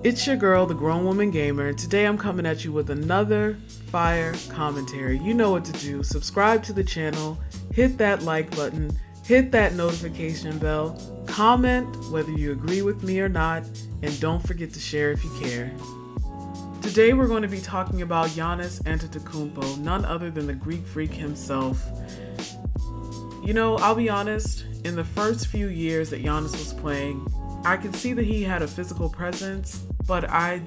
It's your girl, the Grown Woman Gamer, and today I'm coming at you with another fire commentary. You know what to do. Subscribe to the channel, hit that like button, hit that notification bell, comment whether you agree with me or not, and don't forget to share if you care. Today we're going to be talking about Giannis Antetokounmpo, none other than the Greek freak himself. You know, I'll be honest, in the first few years that Giannis was playing, I could see that he had a physical presence, but I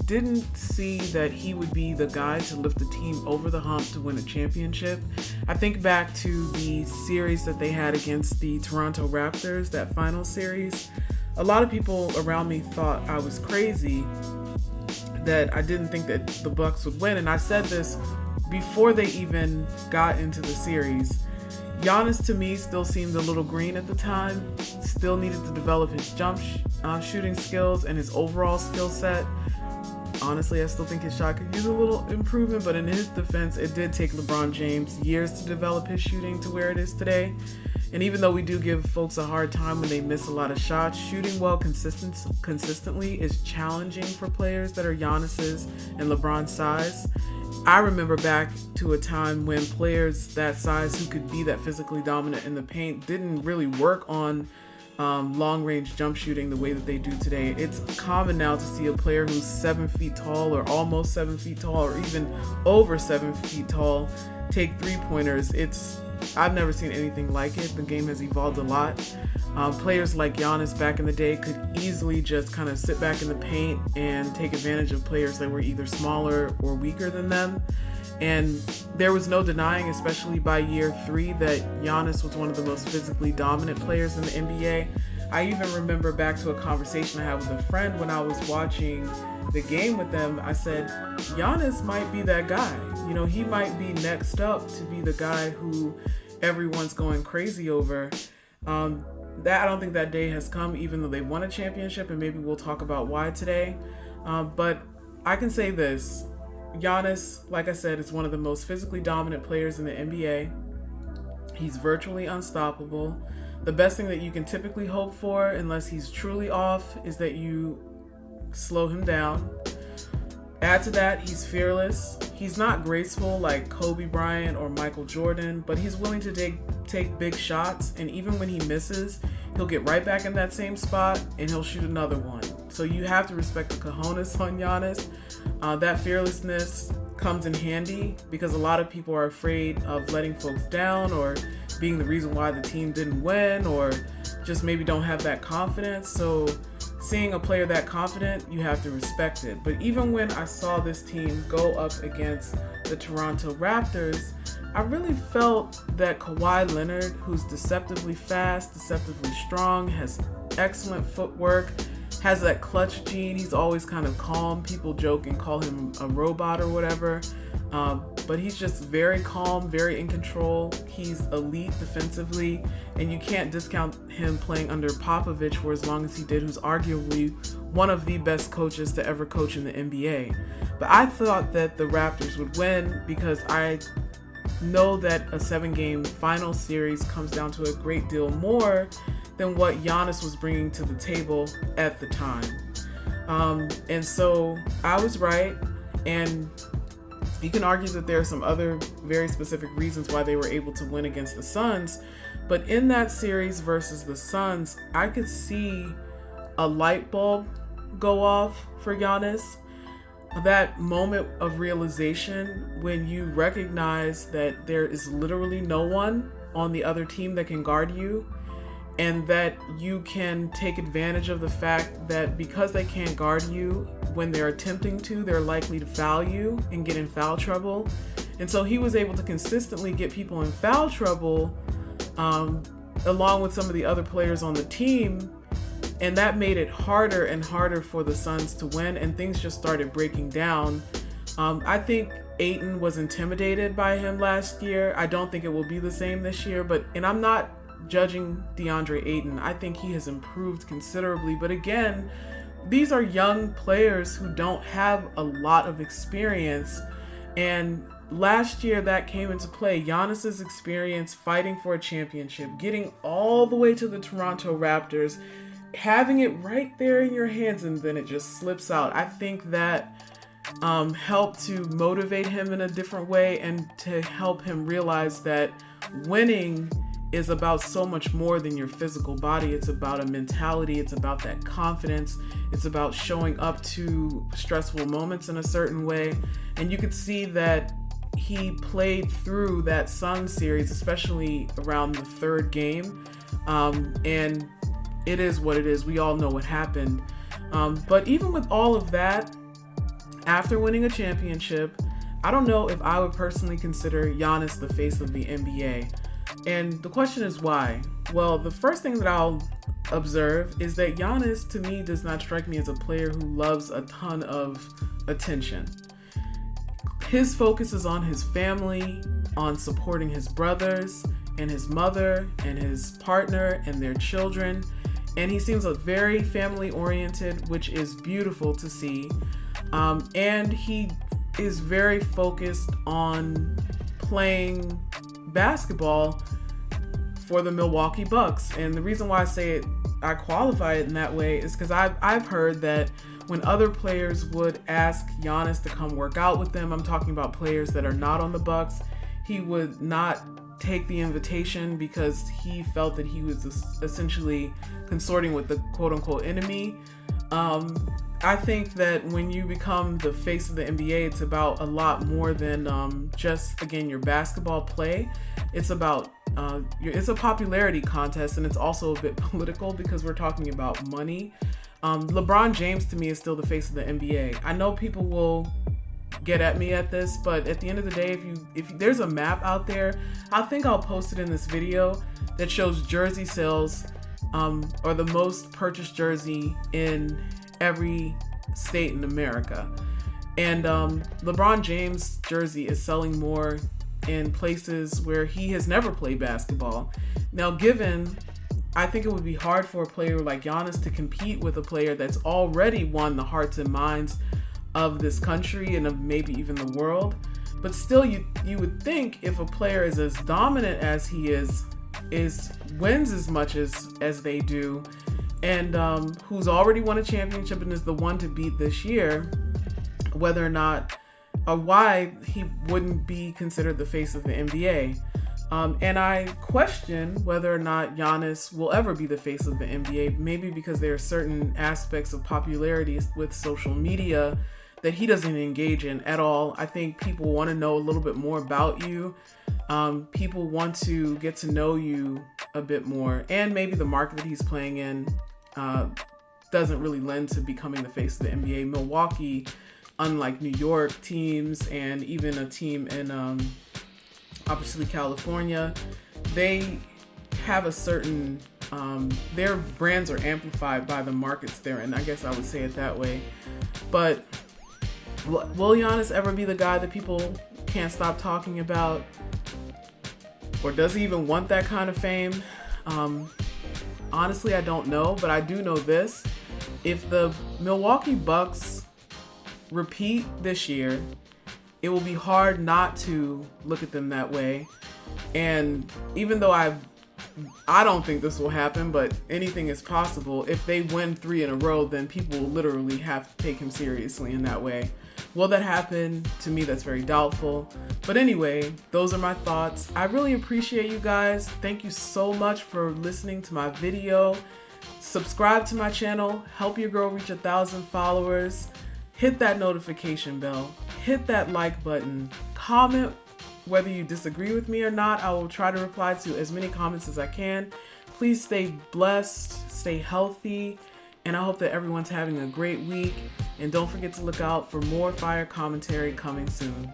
didn't see that he would be the guy to lift the team over the hump to win a championship. I think back to the series that they had against the Toronto Raptors, that final series. A lot of people around me thought I was crazy, that I didn't think that the Bucks would win, and I said this before they even got into the series. Giannis to me still seemed a little green at the time, still needed to develop his jump shooting skills and his overall skill set. Honestly, I still think his shot could use a little improvement, but in his defense, it did take LeBron James years to develop his shooting to where it is today. And even though we do give folks a hard time when they miss a lot of shots, shooting well consistently is challenging for players that are Giannis's and LeBron's size. I remember back to a time when players that size who could be that physically dominant in the paint didn't really work on long-range jump shooting the way that they do today. It's common now to see a player who's 7 feet tall or almost 7 feet tall or even over 7 feet tall take three-pointers. I've never seen anything like it. The game has evolved a lot. Players like Giannis back in the day could easily just kind of sit back in the paint and take advantage of players that were either smaller or weaker than them. And there was no denying, especially by year 3, that Giannis was one of the most physically dominant players in the NBA. I even remember back to a conversation I had with a friend when I was watching the game with them. I said, Giannis might be that guy. You know, he might be next up to be the guy who everyone's going crazy over. I don't think that day has come, even though they won a championship, and maybe we'll talk about why today. But I can say this. Giannis, like I said, is one of the most physically dominant players in the NBA. He's virtually unstoppable. The best thing that you can typically hope for, unless he's truly off, is that you slow him down. Add to that, he's fearless. He's not graceful like Kobe Bryant or Michael Jordan, but he's willing to take big shots, and even when he misses, he'll get right back in that same spot and he'll shoot another one. So you have to respect the cojones on Giannis. That fearlessness comes in handy because a lot of people are afraid of letting folks down or being the reason why the team didn't win, or just maybe don't have that confidence. So seeing a player that confident, you have to respect it. But even when I saw this team go up against the Toronto Raptors, I really felt that Kawhi Leonard, who's deceptively fast, deceptively strong, has excellent footwork, has that clutch gene. He's always kind of calm. People joke and call him a robot or whatever. But he's just very calm, very in control. He's elite defensively, and you can't discount him playing under Popovich for as long as he did, who's arguably one of the best coaches to ever coach in the NBA. But I thought that the Raptors would win because I know that a 7-game final series comes down to a great deal more than what Giannis was bringing to the table at the time. And so I was right, and you can argue that there are some other very specific reasons why they were able to win against the Suns, but in that series versus the Suns, I could see a light bulb go off for Giannis. That moment of realization when you recognize that there is literally no one on the other team that can guard you, and that you can take advantage of the fact that because they can't guard you, when they're attempting to, they're likely to foul you and get in foul trouble. And so he was able to consistently get people in foul trouble, along with some of the other players on the team. And that made it harder and harder for the Suns to win, and things just started breaking down. I think Ayton was intimidated by him last year. I don't think it will be the same this year, and I'm not judging DeAndre Ayton. I think he has improved considerably. But again, these are young players who don't have a lot of experience. And last year that came into play. Giannis's experience fighting for a championship, getting all the way to the Toronto Raptors, having it right there in your hands and then it just slips out. I think that helped to motivate him in a different way and to help him realize that winning is about so much more than your physical body. It's about a mentality. It's about that confidence. It's about showing up to stressful moments in a certain way. And you could see that he played through that Sun series, especially around the third game. And it is what it is. We all know what happened. But even with all of that, after winning a championship, I don't know if I would personally consider Giannis the face of the NBA. And the question is why? Well, the first thing that I'll observe is that Giannis, to me, does not strike me as a player who loves a ton of attention. His focus is on his family, on supporting his brothers and his mother and his partner and their children. And he seems very family oriented, which is beautiful to see. And he is very focused on playing basketball for the Milwaukee Bucks. And the reason why I say it, I qualify it in that way, is because I've heard that when other players would ask Giannis to come work out with them, I'm talking about players that are not on the Bucks, he would not take the invitation because he felt that he was essentially consorting with the quote-unquote enemy. I think that when you become the face of the NBA, it's about a lot more than just, again, your basketball play. It's about it's a popularity contest, and it's also a bit political because we're talking about money. LeBron James, to me, is still the face of the NBA. I know people will get at me at this, but at the end of the day, if there's a map out there, I think I'll post it in this video that shows jersey sales, or the most purchased jersey in every state in America. And LeBron James' jersey is selling more in places where he has never played basketball. Now, I think it would be hard for a player like Giannis to compete with a player that's already won the hearts and minds of this country and of maybe even the world. But still, you would think if a player is as dominant as he is wins as much as they do, and who's already won a championship and is the one to beat this year, whether or not or why he wouldn't be considered the face of the NBA. And I question whether or not Giannis will ever be the face of the NBA, maybe because there are certain aspects of popularity with social media that he doesn't engage in at all. I think people want to know a little bit more about you. People want to get to know you a bit more, and maybe the market that he's playing in doesn't really lend to becoming the face of the NBA. Milwaukee, unlike New York teams and even a team in obviously California, they have a certain their brands are amplified by the markets they're in. I guess I would say it that way. But will Giannis ever be the guy that people can't stop talking about? Or does he even want that kind of fame? Honestly, I don't know, but I do know this. If the Milwaukee Bucks repeat this year, it will be hard not to look at them that way. And even though I don't think this will happen, but anything is possible. If they win 3 in a row, then people will literally have to take him seriously in that way. Will that happen? To me, that's very doubtful. But anyway, those are my thoughts. I really appreciate you guys. Thank you so much for listening to my video. Subscribe to my channel. Help your girl reach 1,000 followers. Hit that notification bell. Hit that like button. Comment whether you disagree with me or not. I will try to reply to as many comments as I can. Please stay blessed, stay healthy, and I hope that everyone's having a great week. And don't forget to look out for more fire commentary coming soon.